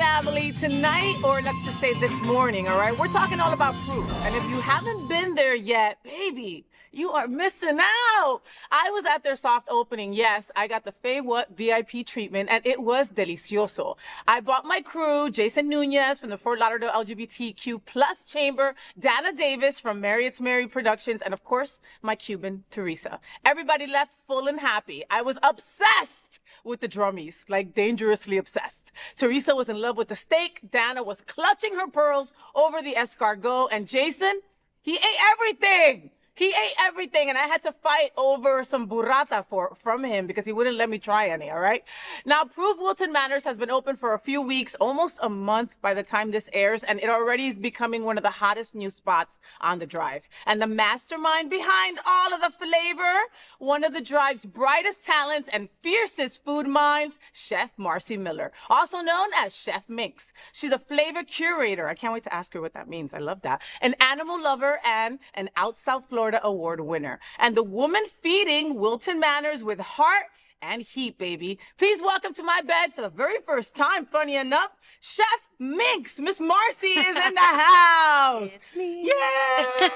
family, tonight, or let's just say this morning, all right, we're talking all about fruit. And if you haven't been there yet, baby, you are missing out. I was at their soft opening. Yes, I got the FayWhat VIP treatment, and it was delicioso. I brought my crew, Jason Nunez from the Fort Lauderdale LGBTQ plus chamber, Dana Davis from Marriott's Mary Productions, and of course, my Cuban, Teresa. Everybody left full and happy. I was obsessed with the drummies, like dangerously obsessed. Teresa was in love with the steak. Dana was clutching her pearls over the escargot, and Jason, he ate everything. He ate everything, and I had to fight over some burrata from him because he wouldn't let me try any, all right? Now, Proof Wilton Manors has been open for a few weeks, almost a month by the time this airs, and it already is becoming one of the hottest new spots on the drive. And the mastermind behind all of the flavor, one of the drive's brightest talents and fiercest food minds, Chef Marcy Miller, also known as Chef Minx. She's a flavor curator. I can't wait to ask her what that means. I love that. An animal lover and an out South Florida Award winner, and the woman feeding Wilton Manors with heart and heat, baby. Please welcome to my bed for the very first time, funny enough, Chef Minx. Miss Marcy is in the house. It's me. Yeah.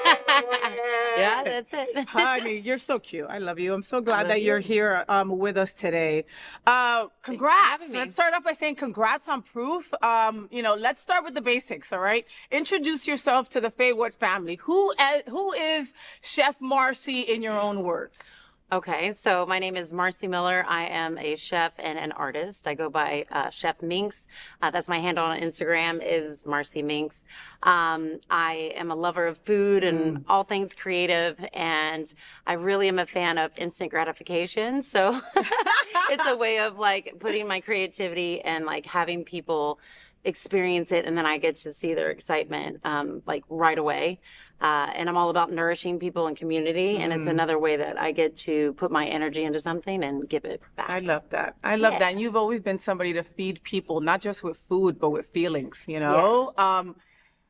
Yeah, that's it. Honey, you're so cute. I love you. I'm so glad that you're here with us today. Congrats. Let's start off by saying congrats on Proof. Let's start with the basics, all right? Introduce yourself to the FayWhat family. Who is Chef Marcy in your own words? Okay, so my name is Marcy Miller. I am a chef and an artist. I go by Chef Minx. That's my handle on Instagram is Marcy Minx. I am a lover of food and all things creative, and I really am a fan of instant gratification. So it's a way of like putting my creativity and like having people experience it, and then I get to see their excitement like right away. And I'm all about nourishing people and community, and it's another way that I get to put my energy into something and give it back. I love that. I love that. And you've always been somebody to feed people, not just with food, but with feelings, you know? Yeah.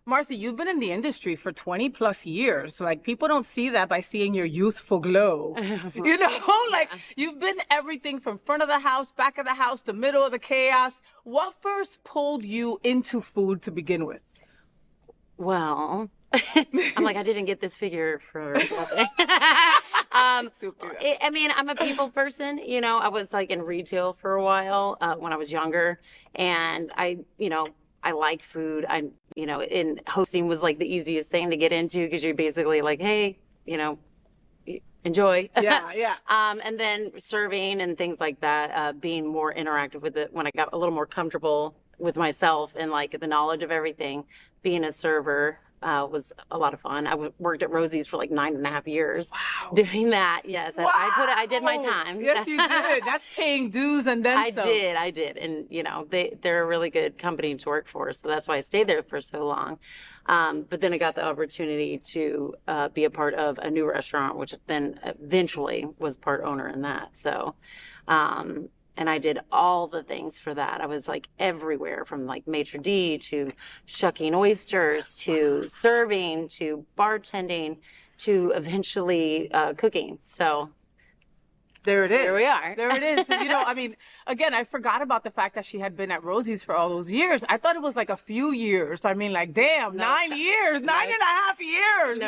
Marcy, you've been in the industry for 20 plus years. Like, people don't see that by seeing your youthful glow. You know, like you've been everything from front of the house, back of the house, the middle of the chaos. What first pulled you into food to begin with? Well, I'm like, I didn't get this figure for nothing. I mean, I'm a people person. You know, I was like in retail for a while when I was younger, and I like food. And hosting was like the easiest thing to get into because you're basically like, hey, enjoy. Yeah. And then serving and things like that, being more interactive with it when I got a little more comfortable with myself and like the knowledge of everything. Being a server was a lot of fun. I worked at Rosie's for like 9.5 years. Wow. Doing that. Yes. Wow. I did my time. Yes, you did. That's paying dues and then some. I did. And they're a really good company to work for. So that's why I stayed there for so long. But then I got the opportunity to be a part of a new restaurant, which then eventually was part owner in that. So, and I did all the things for that. I was like everywhere from like maitre d' to shucking oysters to serving to bartending to eventually cooking. So there it is. There we are. There it is. I mean, again, I forgot about the fact that she had been at Rosie's for all those years. I thought it was like a few years. I mean, like, damn, 9 years, 9.5 years,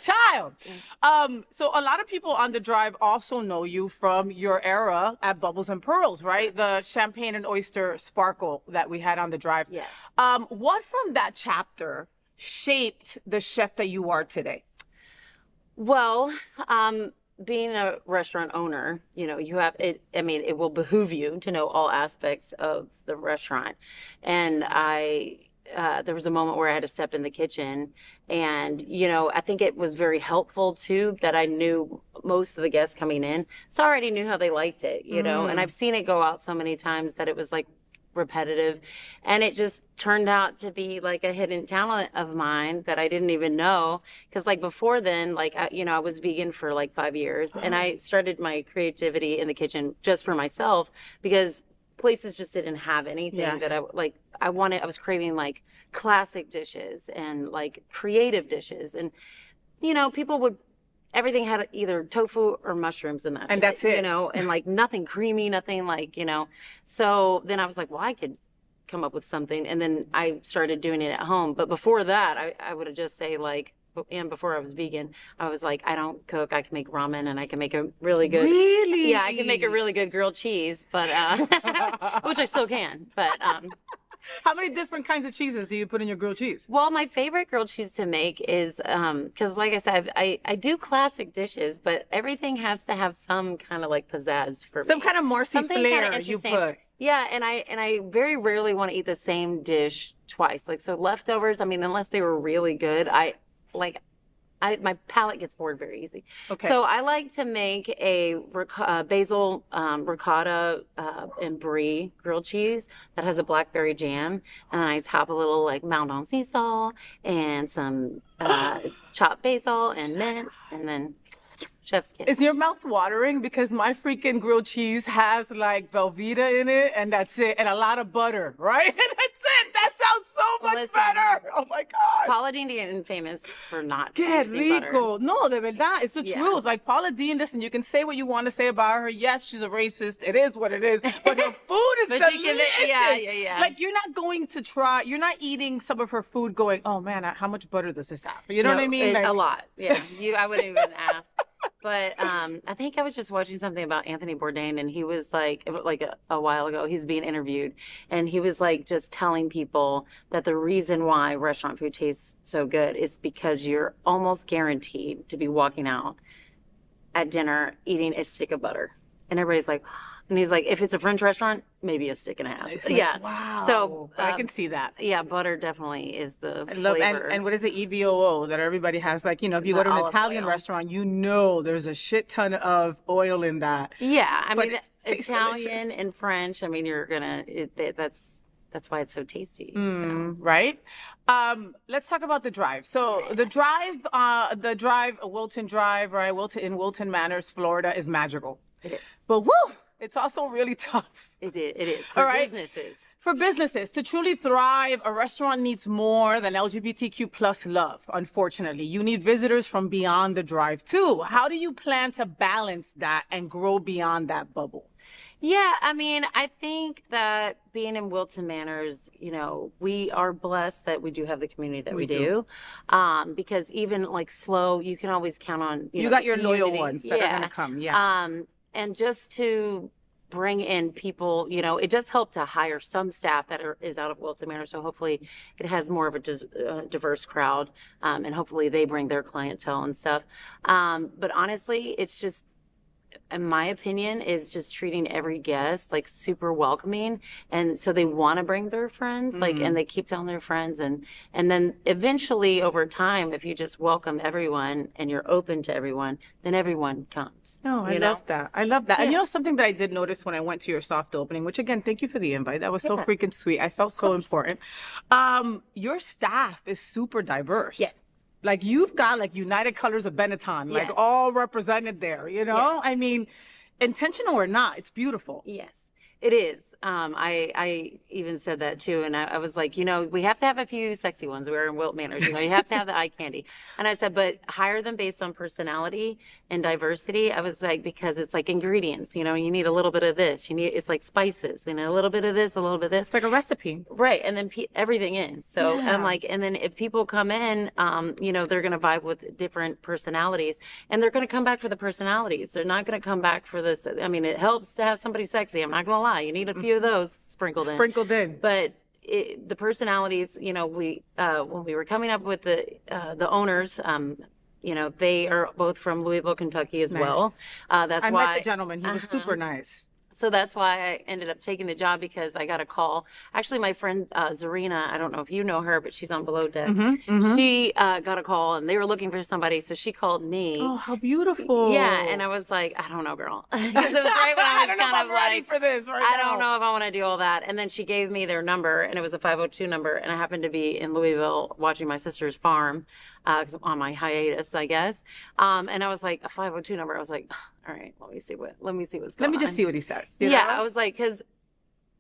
child. So a lot of people on the drive also know you from your era at Bubbles and Pearls, right? The champagne and oyster sparkle that we had on the drive. Yes. What from that chapter shaped the chef that you are today? Well, being a restaurant owner, you have it. I mean, it will behoove you to know all aspects of the restaurant. And there was a moment where I had to step in the kitchen, and I think it was very helpful too that I knew most of the guests coming in. So I already knew how they liked it, and I've seen it go out so many times that it was like repetitive, and it just turned out to be like a hidden talent of mine that I didn't even know, because like before then, like I was vegan for like 5 years, and I started my creativity in the kitchen just for myself because places just didn't have anything that I wanted. I was craving like classic dishes and like creative dishes, and people would everything had either tofu or mushrooms in that. And that's it. And like nothing creamy, nothing like, So then I was like, well, I could come up with something. And then I started doing it at home. But before that, I would have just say like, and before I was vegan, I was like, I don't cook. I can make ramen and I can make a really good. Really? Yeah, I can make a really good grilled cheese, but which I still can. But How many different kinds of cheeses do you put in your grilled cheese? well, my favorite grilled cheese to make is because, like I said, I do classic dishes, but everything has to have some kind of like pizzazz for Some me. kind of Marcy Something kinda flair you interesting. put. Yeah, and I very rarely want to eat the same dish twice. Like so leftovers, I mean, unless they were really good, my palate gets bored very easy. Okay. So I like to make a basil ricotta and brie grilled cheese that has a blackberry jam, and I top a little like Mound sea salt and some chopped basil and mint, and then chef's kiss. Is your mouth watering? Because my freaking grilled cheese has like Velveeta in it, and that's it, and a lot of butter, right? And that's it. That sounds so much Listen, better. Oh my God. Paula Deen getting famous for not Qué using rico. butter. No, de verdad. It's the Yeah. truth. Like Paula Deen, listen, you can say what you want to say about her. Yes, she's a racist. It is what it is. But her food is But she can delicious. make- yeah. Like you're not going to try, you're not eating some of her food going, oh man, how much butter does this have? You know what I mean? Like, A lot. Yeah. I wouldn't even ask. But I think I was just watching something about Anthony Bourdain, and he was like a while ago, he's being interviewed, and he was like just telling people that the reason why restaurant food tastes so good is because you're almost guaranteed to be walking out at dinner eating a stick of butter. And everybody's like, and he's like, if it's a French restaurant, maybe a stick and a half. it's like, Yeah. Wow. So, I can see that. Yeah, butter definitely is the I love flavor. and what is it, EVOO that everybody has? Like, you know, if you go The to an olive Italian oil. restaurant, you know there's a shit ton of oil in that. Yeah, I But mean, it tastes Italian delicious. and French. I mean, that's why it's so tasty. So. Right. Let's talk about the drive. So the drive, Wilton Drive, right? In Wilton Manors, Florida, is magical. It is. But woo, it's also really tough. It is for All right. businesses. For businesses to truly thrive, a restaurant needs more than LGBTQ plus love. Unfortunately, you need visitors from beyond the drive too. How do you plan to balance that and grow beyond that bubble? Yeah, I mean, I think that being in Wilton Manors, we are blessed that we do have the community that we do. Because even like slow, you can always count on You the got your loyal community. ones that are Yeah. going to come. Yeah. And just to bring in people, it does help to hire some staff that is out of Wilton Manor. So hopefully it has more of a diverse crowd, and hopefully they bring their clientele and stuff. But honestly, it's just, in my opinion, is just treating every guest like super welcoming, and so they want to bring their friends, and they keep telling their friends, and then eventually over time, if you just welcome everyone and you're open to everyone, then everyone comes. No, I love that. I love that. And something that I did notice when I went to your soft opening, which again, thank you for the invite. That was so freaking sweet. I felt so important. Your staff is super diverse. Yes. Like you've got like United Colors of Benetton, like Yes. all represented there, Yes. I mean, intentional or not, it's beautiful. Yes, it is. I even said that too, and I was like, we have to have a few sexy ones. We're in Wilt Manors, you have to have the eye candy. And I said, but hire them based on personality and diversity. I was like, because it's like ingredients, you need a little bit of this. It's like spices, a little bit of this, a little bit of this. It's like a recipe. Right, and then everything is. So Yeah. I'm like, and then if people come in, they're going to vibe with different personalities, and they're going to come back for the personalities. They're not going to come back for this. I mean, it helps to have somebody sexy. I'm not going to lie. You need a few of those sprinkled in. But the personalities, we when we were coming up with the owners, they are both from Louisville, Kentucky as Nice. well. That's I why met the gentleman. He was super nice. So that's why I ended up taking the job, because I got a call. Actually, my friend Zarina, I don't know if you know her, but she's on Below Deck. She got a call, and they were looking for somebody, so she called me. Oh, how beautiful. Yeah, and I was like, I don't know, girl. Because it was right when I was don't know if kind I'm of ready like, for this right I now. don't know if I want to do all that. And then she gave me their number, and it was a 502 number, and I happened to be in Louisville watching my sister's farm, 'cause I'm on my hiatus, I guess. And I was like, a 502 number. I was like, all right, let me see what's going on. Let me just see what he says. Yeah, I was like, because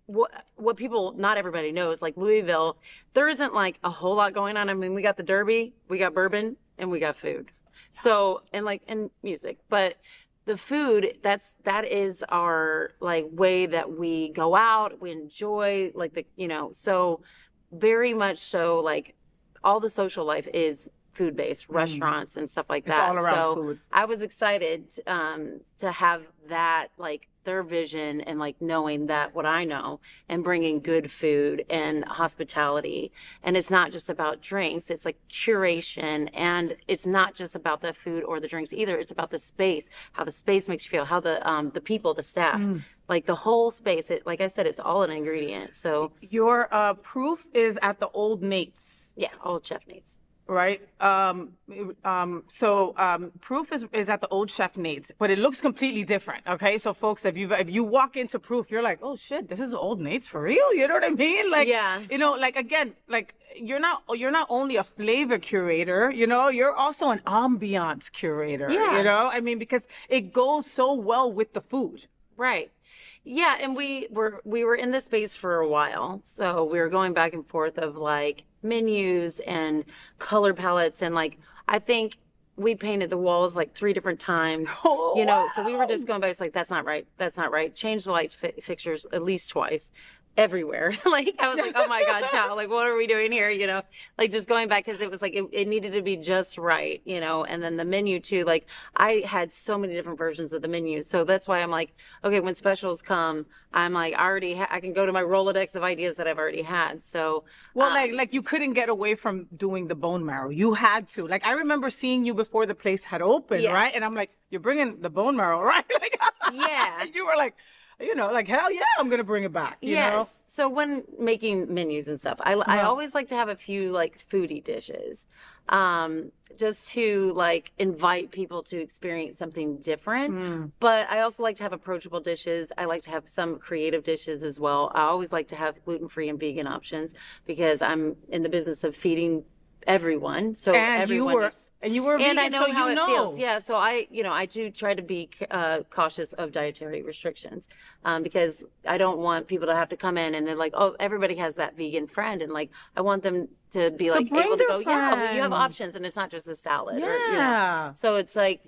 what people, not everybody knows, like Louisville, there isn't like a whole lot going on. I mean, we got the Derby, we got bourbon, and we got food. So, and music. But the food, that is our like way that we go out, we enjoy like so very much so like all the social life is food based, restaurants and stuff like It's that. all around So food. I was excited to have that like their vision and like knowing that what I know and bringing good food and hospitality. And it's not just about drinks, it's like curation, and it's not just about the food or the drinks either. It's about the space, how the space makes you feel, how the people, the staff, like the whole space. Like I said, it's all an ingredient. So Your proof is at the Old Nate's. yeah, old chef needs. Right. Proof is at the old Chef Nate's, but it looks completely different. Okay. So folks, if you walk into Proof, you're like, oh shit, this is Old Nate's for real. You know what I mean? Like, Yeah. you know, like again, like you're not only a flavor curator, you know, you're also an ambiance curator. Yeah. You know, I mean, because it goes so well with the food. Right. Yeah, and we were in this space for a while. So we were going back and forth of like menus and color palettes, and like I think we painted the walls like 3 different times. Oh, You know, so we were just going back. It's like, that's not right. That's not right. Change the light fixtures at least twice. Everywhere. Like I was like, oh my God, child, like what are we doing here? You know, like just going back because it was like it needed to be just right, you know. And then the menu too, like I had so many different versions of the menu. So that's why I'm like, okay, when specials come, I'm like, I can go to my Rolodex of ideas that I've already had. So well, like you couldn't get away from doing the bone marrow. You had to. Like I remember seeing you before the place had opened, Yeah. right? And I'm like, you're bringing the bone marrow, right? Like, Yeah. And you were like, you know, like hell yeah, I'm gonna bring it back. You know? Yes. So when making menus and stuff, I always like to have a few like foodie dishes, just to like invite people to experience something different. But I also like to have approachable dishes. I like to have some creative dishes as well. I always like to have gluten-free and vegan options because I'm in the business of feeding everyone. So And everyone you were vegan, and I know so how you it know. feels. Yeah, so I do try to be cautious of dietary restrictions because I don't want people to have to come in and they're like, oh, everybody has that vegan friend, and like I want them to be like bring able to their go, yeah, well, you have friend. options, and it's not just a salad. Yeah. Or, you know. So it's like,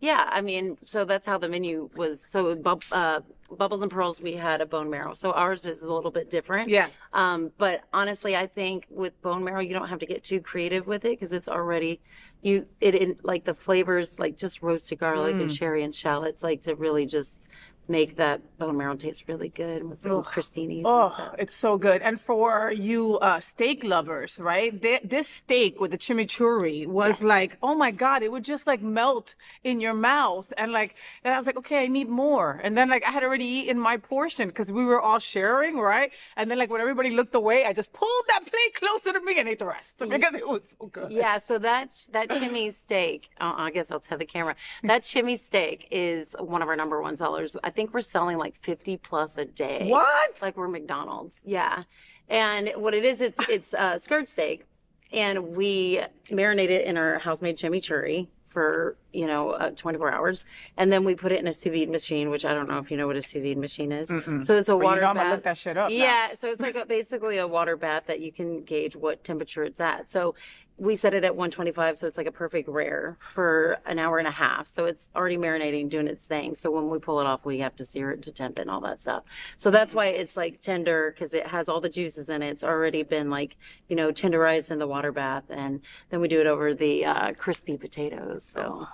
yeah, I mean, so that's how the menu was. So Bubbles and Pearls, we had a bone marrow. So ours is a little bit different. Yeah. But honestly, I think with bone marrow, you don't have to get too creative with it because it's already like the flavors, like just roasted garlic and cherry and shallots, like to really just make that bone marrow taste really good with some crostinis. Oh, it's so good. And for you steak lovers, right? This steak with the chimichurri was like, oh my God, it would just like melt in your mouth. And I was like, okay, I need more. And then like I had already eaten my portion because we were all sharing, right? And then like when everybody looked away, I just pulled that plate closer to me and ate the rest because it was so good. Yeah, so that chimmy steak, I guess I'll tell the camera. That chimmy steak is one of our number one sellers. I think we're selling like 50 plus a day. What? Like we're McDonald's. Yeah. And what it is, it's skirt steak, and we marinate it in our house-made chimichurri for 24 hours, and then we put it in a sous vide machine, which I don't know if you know what a sous vide machine is. So it's a water I'm gonna bath. look that shit up now. Yeah, so it's like basically a water bath that you can gauge what temperature it's at. So we set it at 125, so it's like a perfect rare for an hour and a half. So it's already marinating, doing its thing. So when we pull it off, we have to sear it to temp and all that stuff. So that's why it's like tender, because it has all the juices in it. It's already been like, tenderized in the water bath, and then we do it over the crispy potatoes. So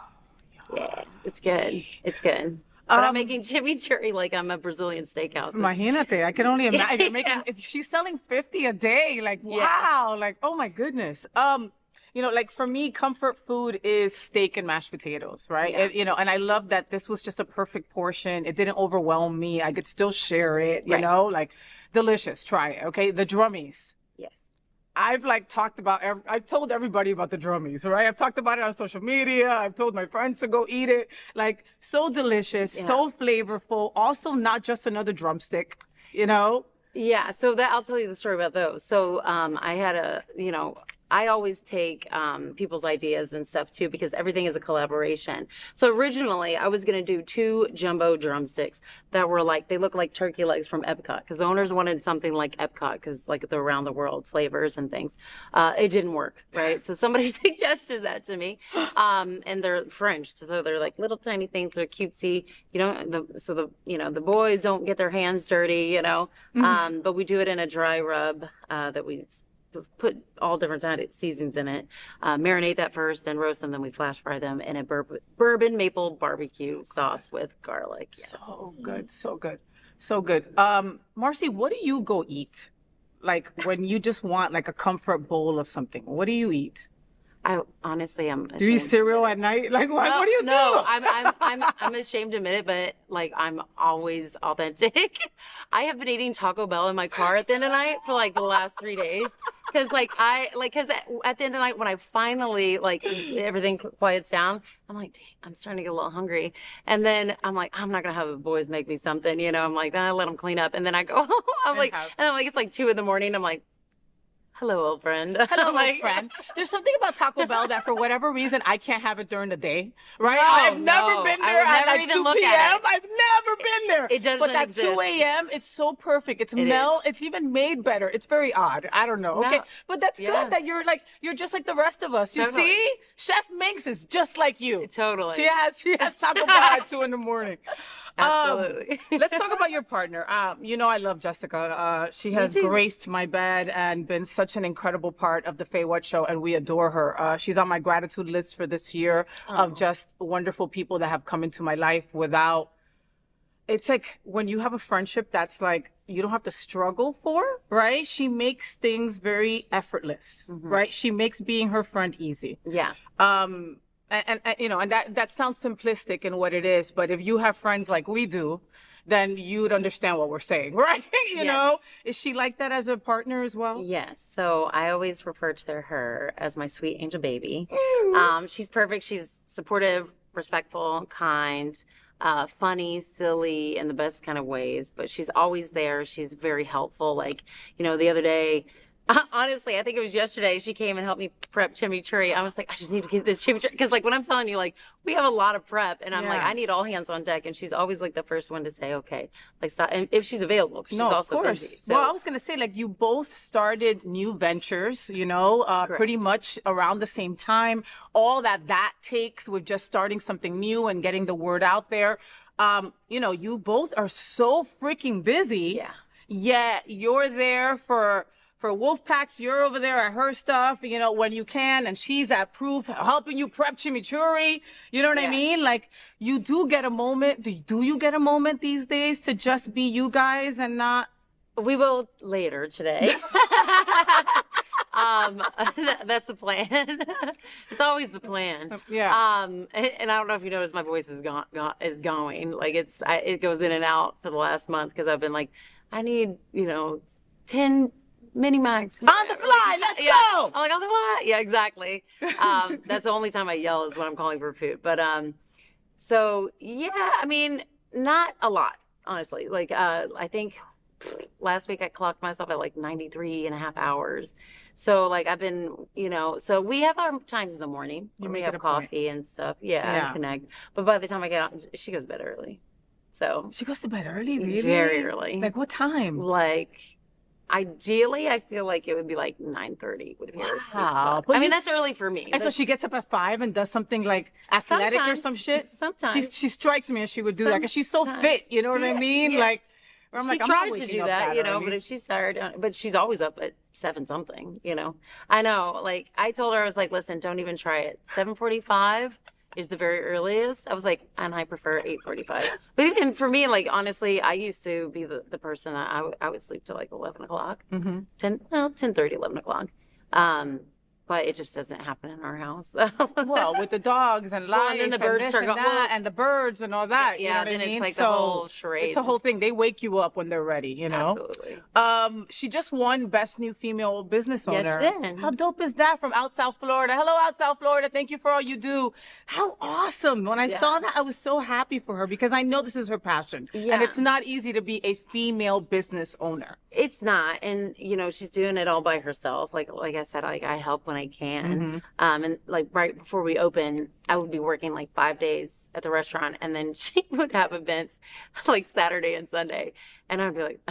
yeah, it's good. It's good. But I'm making chimichurri like I'm a Brazilian steakhouse. Imagínate, I can only imagine. You're making, if she's selling 50 a day, like, wow, like, oh my goodness. Like for me, comfort food is steak and mashed potatoes, right? Yeah. And I love that this was just a perfect portion. It didn't overwhelm me. I could still share it, you Right. know, like delicious. Try it. Okay. The drummies. Yes. I've I've told everybody about the drummies, right? I've talked about it on social media. I've told my friends to go eat it. Like so delicious, so flavorful. Also not just another drumstick, you know? Yeah, so that I'll tell you the story about those. So I had I always take people's ideas and stuff too, because everything is a collaboration. So originally I was going to do 2 jumbo drumsticks that were like, they look like turkey legs from Epcot, because the owners wanted something like Epcot, because like the around the world flavors and things. It didn't work, right? So somebody suggested that to me. And they're French, so they're like little tiny things. They're cutesy. The boys don't get their hands dirty, but we do it in a dry rub that we put all different seasons in it, marinate that first, then roast them, then we flash fry them in a bourbon maple barbecue sauce with garlic. Yes. So good, so good, so good. Marcy, what do you go eat? Like when you just want like a comfort bowl of something, what do you eat? I honestly, I'm do you eat cereal at night? Like what do you do? No, I'm ashamed to admit it, but like I'm always authentic. I have been eating Taco Bell in my car at the end of the night for like the last 3 days. Cause at the end of the night, when I finally everything quiets down, I'm like, dang, I'm starting to get a little hungry. And then I'm like, I'm not gonna have the boys make me something, I'm like, let them clean up. And then I go, it's like 2 a.m. I'm like, hello, old friend. Hello, old friend. There's something about Taco Bell that for whatever reason, I can't have it during the day, right? I've never been there at like 2 p.m. I've never been there. It doesn't But at exist. 2 a.m., it's so perfect. It's even made better. It's very odd. I don't know. Okay. But that's good that you're just like the rest of us. You see? Chef Minx is just like you. Totally. She has Taco Bell at 2 a.m. Absolutely. Let's talk about your partner. I love Jessica. She has graced my bed and been such an incredible part of the FayWhat show, and we adore her. She's on my gratitude list for this year of just wonderful people that have come into my life it's like when you have a friendship that's like you don't have to struggle for, right? She makes things very effortless, right? She makes being her friend easy. Yeah. And that sounds simplistic in what it is, but if you have friends like we do, then you'd understand what we're saying, right? You know, is she like that as a partner as well? Yes. So I always refer to her as my sweet angel baby. She's perfect. She's supportive, respectful, kind, funny, silly, in the best kind of ways, but she's always there. She's very helpful. Like, the other day, honestly, I think it was yesterday, she came and helped me prep chimichurri. I was like, I just need to get this chimichurri. Because when I'm telling you, we have a lot of prep, and I'm like, I need all hands on deck. And she's always the first one to say, okay, stop. And if she's available, because she's also busy. So, well, I was going to say, you both started new ventures, pretty much around the same time. All that takes with just starting something new and getting the word out there. You both are so freaking busy. Yeah. Yet you're there for Wolfpacks, you're over there at her stuff, when you can, and she's at Proof helping you prep chimichurri. You know what I mean? You do get a moment. Do you get a moment these days to just be you guys and not? We will later today. That's the plan. It's always the plan. Yeah. And I don't know if you noticed, my voice is going. It goes in and out for the last month because I've been I need 10 mini max on the fly. Let's go. I'm on the fly. Yeah, exactly. That's the only time I yell is when I'm calling for food. But not a lot, honestly. I think last week I clocked myself at 93 and a half hours. So I've been, so we have our times in the morning when we have coffee and stuff. Yeah, and connect. But by the time I get out, she goes to bed early. So she goes to bed early, really? Very early. What time? Ideally, I feel like it would be 9:30 would be her sweet Wow. spot. That's early for me. And so she gets up at 5 and does something athletic or some shit? Sometimes. She strikes me as she would do that because she's so fit, you know what I mean? Yeah. I'm she tries to do that, but if she's tired, but she's always up at 7 something, I know, I told her, I was listen, don't even try it. 7:45 is the very earliest. I was and I prefer 8:45. But even for me, honestly, I used to be the person that I would sleep till 11 o'clock, 10:30, 11 o'clock. But it just doesn't happen in our house. Well, with the dogs and life, and then the birds start going, and the birds and all that. Yeah, then it's the whole charade. It's a whole thing. They wake you up when they're ready, Absolutely. She just won Best New Female Business Owner. Yes, she did. How dope is that from out South Florida? Hello, out South Florida. Thank you for all you do. How awesome. When I saw that, I was so happy for her because I know this is her passion. Yeah. And it's not easy to be a female business owner. It's not, and she's doing it all by herself. Like I said, like I help when I can. Mm-hmm. And like right before we open, I would be working like 5 days at the restaurant, and then she would have events like Saturday and Sunday, and I'd be like,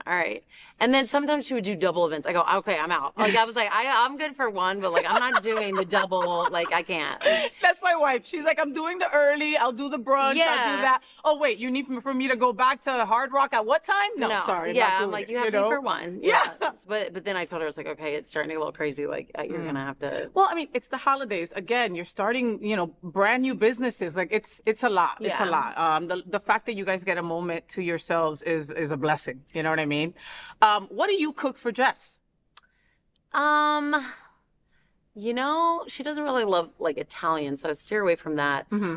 all right. And then sometimes she would do double events. I go, okay, I'm out. Like I was like, I'm good for one, but like I'm not doing the double. Like I can't. That's my wife. She's like, I'm doing the early. I'll do the brunch. I'll Yeah. do that. Oh wait, you need for me to go back to Hard Rock at what time? No, sorry. Yeah, not doing I'm like, it, you have me for one. Yeah. But then I told her, I was like, okay, it's starting to get a little crazy. Like you're gonna have to. Well, I mean, it's the holidays. Again, you're starting, brand new businesses. Like it's a lot. It's a Yeah. lot. The fact that you guys get a moment to yourselves is a blessing. You know what I mean? What do you cook for Jess? She doesn't really love like Italian, so I steer away from that. Mm-hmm.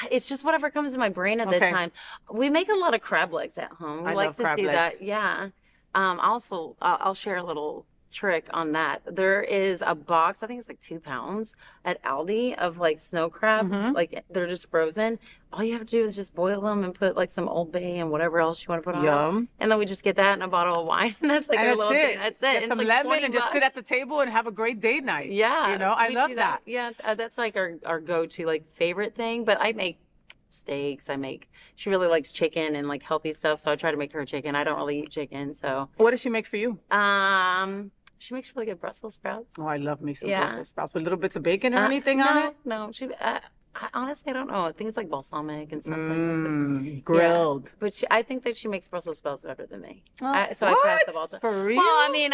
It's just whatever comes to my brain at the Okay. time. We make a lot of crab legs at home. We I like love to crab do legs. that. Yeah. Also, I'll share a little trick on that. There is a box, I think it's like 2 pounds at Aldi of like snow crabs. Mhm. Like they're just frozen. All you have to do is just boil them and put like some Old Bay and whatever else you want to put on. Yum. And then we just get that in a bottle of wine. And that's like And our that's little it. thing. That's it. Get It's some like lemon 20 and just sit bucks. at the table and have a great date night. Yeah. I we love do that. Yeah. That's like our go-to like favorite thing. But I make steaks. She really likes chicken and like healthy stuff. So I try to make her chicken. I don't really eat chicken. So, What does she make for you? she makes really good Brussels sprouts. Oh, I love me some Yeah. Brussels sprouts with little bits of bacon or anything on it. No. Honestly, I don't know. I think it's like balsamic and something. Grilled. But I think that she makes Brussels sprouts better than me. Oh, I pass the ball to. For real? Well, I mean,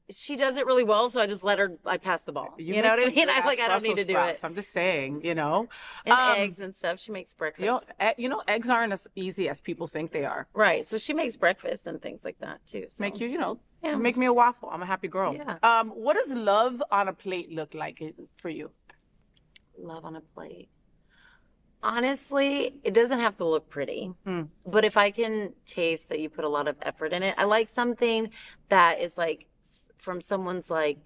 she does it really well, so I just let her. I pass the ball. You know what I mean? I don't need to do it. I'm just saying, And eggs and stuff. She makes breakfast. Eggs aren't as easy as people think they are. Right. So she makes breakfast and things like that too. So. Make you, Yeah. make me a waffle. I'm a happy girl. Yeah. What does love on a plate look like for you? Love on a plate. Honestly, it doesn't have to look pretty. But if I can taste that you put a lot of effort in it, I like something that is like from someone's like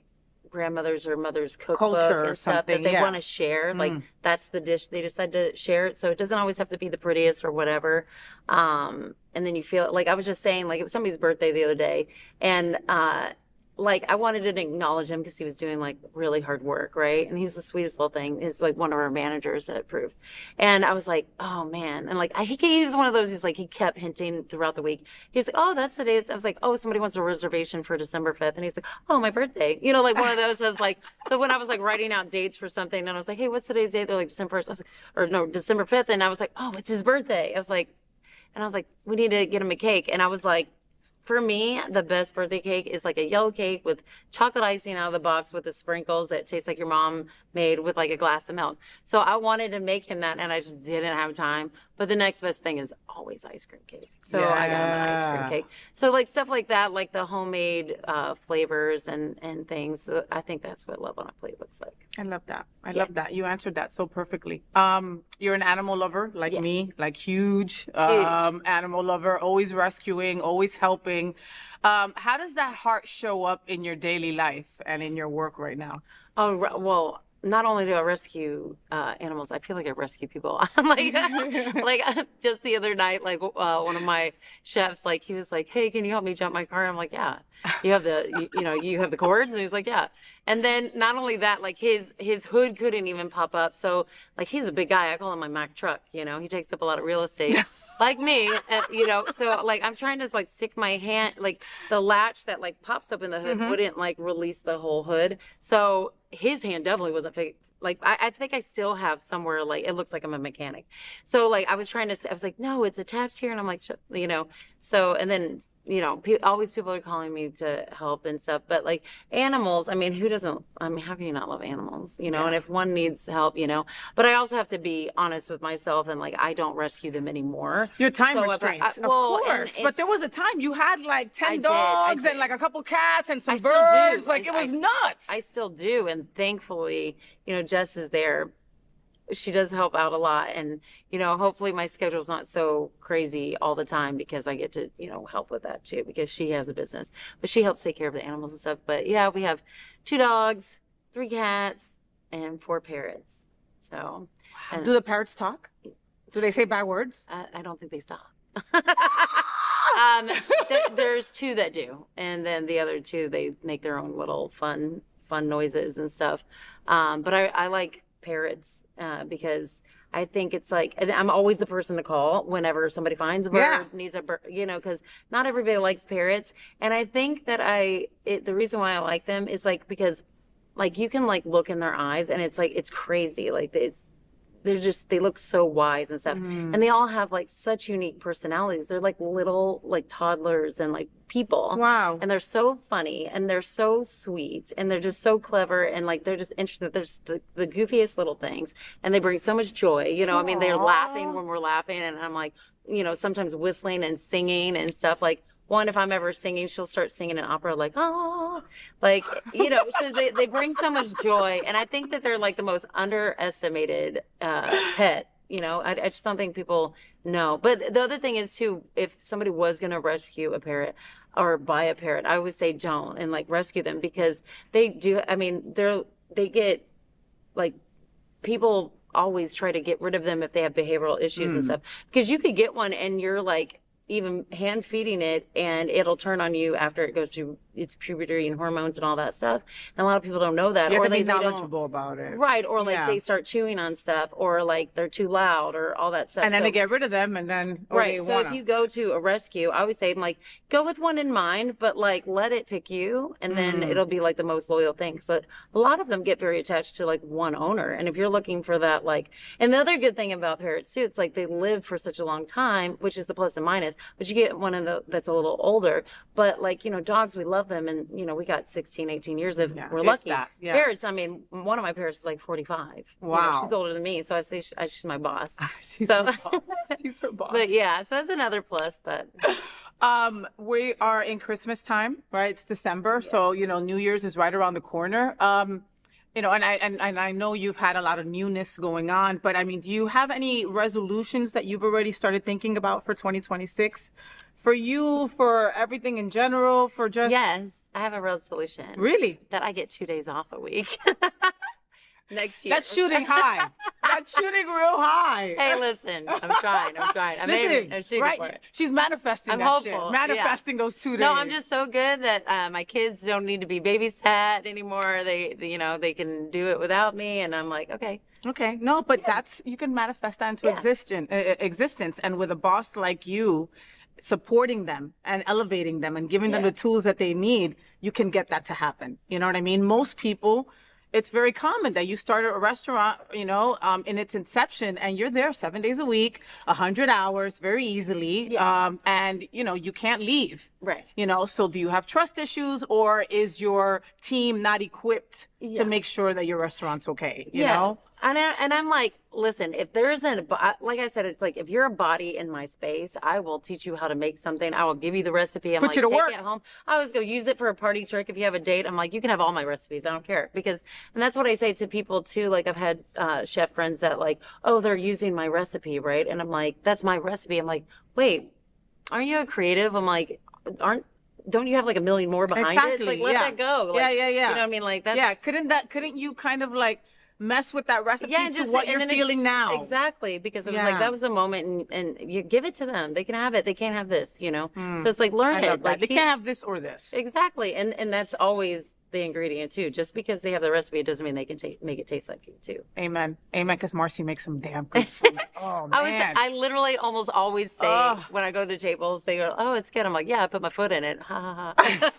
grandmother's or mother's cookbook Culture or and stuff something, that they yeah. want to share. Like that's the dish they decide to share it. So it doesn't always have to be the prettiest or whatever. And then you feel like I was just saying, like it was somebody's birthday the other day, and like I wanted to acknowledge him because he was doing like really hard work, right? And he's the sweetest little thing. He's like one of our managers that approved. And I was like, oh man. And like he was one of those, he kept hinting throughout the week. He was like, oh, that's the day. I was like, oh, somebody wants a reservation for December 5th. And he's like, oh, my birthday. Like one of those. I was like, so when I was like writing out dates for something, and I was like, hey, what's today's date? They're like December 1st. I was like, or no, December 5th. And I was like, oh, it's his birthday. I was like, we need to get him a cake. And I was like, for me, the best birthday cake is like a yellow cake with chocolate icing out of the box with the sprinkles that taste like your mom made with like a glass of milk. So I wanted to make him that, and I just didn't have time. But the next best thing is always ice cream cake. So I got him an ice cream cake. So like stuff like that, like the homemade flavors and things. I think that's what love on a plate looks like. I love that. I love that. You answered that so perfectly. You're an animal lover like me, like huge. Animal lover, always rescuing, always helping. How does that heart show up in your daily life and in your work right now? Oh, well, not only do I rescue animals, I feel like I rescue people. like just the other night, like one of my chefs, like he was like, "Hey, can you help me jump my car?" And I'm like, "Yeah." You have you have the cords, and he's like, "Yeah." And then not only that, like his hood couldn't even pop up, so like he's a big guy. I call him my Mack truck. He takes up a lot of real estate. Like me, so like I'm trying to like stick my hand, like the latch that like pops up in the hood wouldn't like release the whole hood. So his hand definitely wasn't like I think I still have somewhere like it looks like I'm a mechanic. So like I was like, no, it's attached here, and I'm like, so and then always people are calling me to help and stuff. But like animals, I mean, how can you not love animals? And if one needs help, but I also have to be honest with myself, and like I don't rescue them anymore. Your time restraints, of course. But there was a time you had like 10 dogs and like a couple cats and some birds. Like it was nuts. I still do, and thankfully, Jess is there. She does help out a lot, and hopefully my schedule's not so crazy all the time because I get to help with that too, because she has a business, but she helps take care of the animals and stuff. But yeah, we have 2 dogs, 3 cats, and 4 parrots. So do the parrots talk? Do they say bad words? I don't think they stop. There's two that do, and then the other two they make their own little fun noises and stuff. But I like parrots because I think it's like, and I'm always the person to call whenever somebody finds a bird, needs a bird, because not everybody likes parrots. And I think that the reason why I like them is like because like you can like look in their eyes and it's like it's crazy, like they look so wise and stuff. And they all have like such unique personalities. They're like little like toddlers and like people. Wow. And they're so funny and they're so sweet and they're just so clever and like they're just interesting. They're just the goofiest little things and they bring so much joy. I mean, they're laughing when we're laughing and I'm like, sometimes whistling and singing and stuff like. One, if I'm ever singing, she'll start singing an opera like, oh, like, so they bring so much joy. And I think that they're like the most underestimated pet. I just don't think people know. But the other thing is too, if somebody was going to rescue a parrot or buy a parrot, I would say don't and like rescue them because they do. I mean, they get like people always try to get rid of them if they have behavioral issues and stuff because you could get one and you're like, even hand feeding it and it'll turn on you after it goes through its puberty and hormones and all that stuff. And a lot of people don't know that. You have or to be they knowledgeable about it. Right. Or like they start chewing on stuff or like they're too loud or all that stuff. And then they get rid of them and then right. So if you go to a rescue, I always say like go with one in mind, but like let it pick you and then it'll be like the most loyal thing. So a lot of them get very attached to like one owner. And if you're looking for that like and the other good thing about parrots too, it's like they live for such a long time, which is the plus and minus, but you get one that's a little older. But like, dogs, we love them and we got 16, 18 years if we're lucky. Parrots, I mean, one of my parrots is like 45. Wow. She's older than me, so I say she's my boss. She's her boss. She's her boss. But yeah, so that's another plus, but we are in Christmas time, right? It's December, so New Year's is right around the corner. And I know you've had a lot of newness going on, but I mean, do you have any resolutions that you've already started thinking about for 2026? For you, for everything in general, for just... Yes, I have a resolution. Really? That I get 2 days off a week. Next year. That's shooting high. That's shooting real high. Hey, listen, I'm trying. I'm shooting for it. She's manifesting that hopeful. shit. Manifesting those 2 days. No, I'm just so good that my kids don't need to be babysat anymore. They can do it without me, and I'm like, okay. Okay, no, but you can manifest that into existence, and with a boss like you, supporting them and elevating them and giving them the tools that they need, you can get that to happen. You know what I mean? Most people, it's very common that you start a restaurant, in its inception and you're there 7 days a week, 100 hours very easily. And you can't leave. Right. So do you have trust issues or is your team not equipped to make sure that your restaurant's okay? You know? And I'm like, listen, if there isn't, like I said, it's like, if you're a body in my space, I will teach you how to make something. I will give you the recipe. I'm Put like, you to take work. it home. I always go use it for a party trick. If you have a date, I'm like, you can have all my recipes. I don't care. And that's what I say to people too. Like I've had chef friends that like, oh, they're using my recipe, right? And I'm like, that's my recipe. I'm like, wait, aren't you a creative? I'm like, don't you have like a million more behind it? Like, let that go. Like, yeah. You know what I mean? Like that's... Couldn't you kind of like mess with that recipe to what you're feeling now? Exactly, because it was like that was a moment, and you give it to them. They can have it. They can't have this. So it's like learn it. Like they can't have this or this. Exactly, and that's always the ingredient too. Just because they have the recipe, it doesn't mean they can make it taste like it too. Amen. Because Marcy makes some damn good food. Oh man. I literally almost always say when I go to the tables, they go, "Oh, it's good." I'm like, "Yeah, I put my foot in it." Ha ha ha.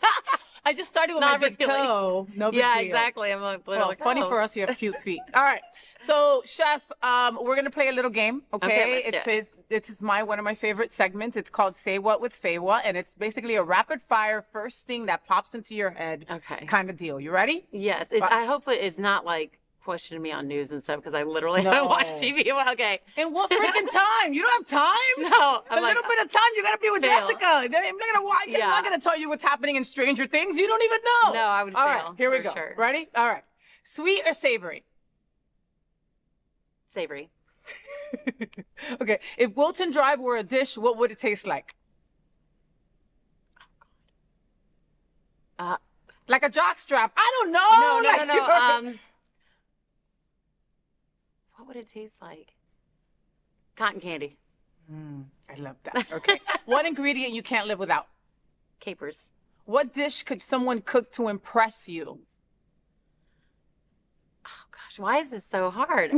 I just started with my big toe. No big deal. Exactly. I'm like, funny for us, you have cute feet. All right. So, Chef, we're going to play a little game, okay? It's one of my favorite segments. It's called Say What with FayWhat, and it's basically a rapid fire first thing that pops into your head kind of deal. You ready? Yes. I hope it's not like questioning me on news and stuff because I literally don't watch TV. Okay. In what freaking time? You don't have time? No. A little bit of time. You got to be with Jessica. I'm not going to tell you what's happening in Stranger Things. You don't even know. No, I would fail. All right, here we go. Sure. Ready? All right. Sweet or savory? Savory. Okay. If Wilton Drive were a dish, what would it taste like? Like a jockstrap. I don't know. No. What would it taste like? Cotton candy. I love that. Okay. One ingredient you can't live without. Capers. What dish could someone cook to impress you? Oh gosh, why is this so hard?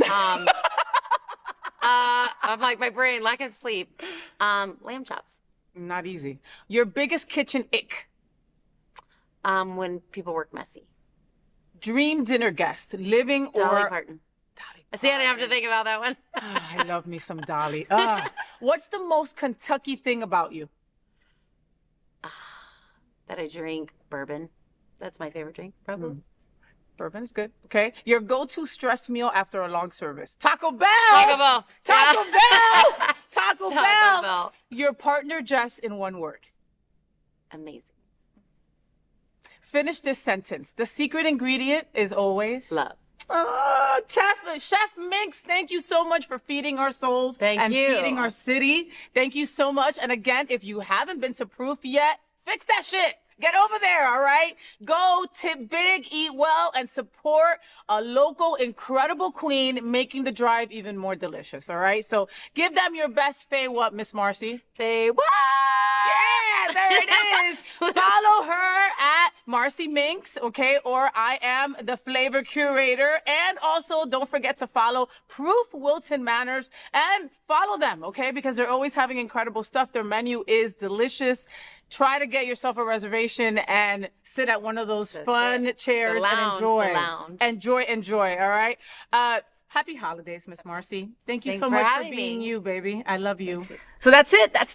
I'm like my brain, lack of sleep. Lamb chops. Not easy. Your biggest kitchen ick. When people work messy. Dream dinner guest, living Dolly or Parton. Dolly See, I didn't have to Parton. think about that one. I love me some Dolly. What's the most Kentucky thing about you? That I drink bourbon. That's my favorite drink, probably. Bourbon is good. Okay. Your go-to stress meal after a long service. Taco Bell. Taco Bell. Taco Bell. Taco Bell. Taco Bell. Your partner Jess in one word. Amazing. Finish this sentence. The secret ingredient is always Love. Chef Minx, thank you so much for feeding our souls Thank you. feeding our city. Thank you so much. And again, if you haven't been to Proof yet, fix that shit. Get over there, all right? Go tip big, eat well, and support a local incredible queen, making the drive even more delicious, all right? So give them your best FayWhat, Miss Marcy. FayWhat. Yeah, there it is. Follow her at Marcy Minx, okay? Or I am the flavor curator. And also don't forget to follow Proof Wilton Manors and follow them, okay? Because they're always having incredible stuff. Their menu is delicious. Try to get yourself a reservation and sit at one of those fun chairs and enjoy. The lounge. Enjoy, all right? Happy holidays, Miss Marcy. Thank you Thanks so for much for having being me. you, baby. I love you. So that's it. That's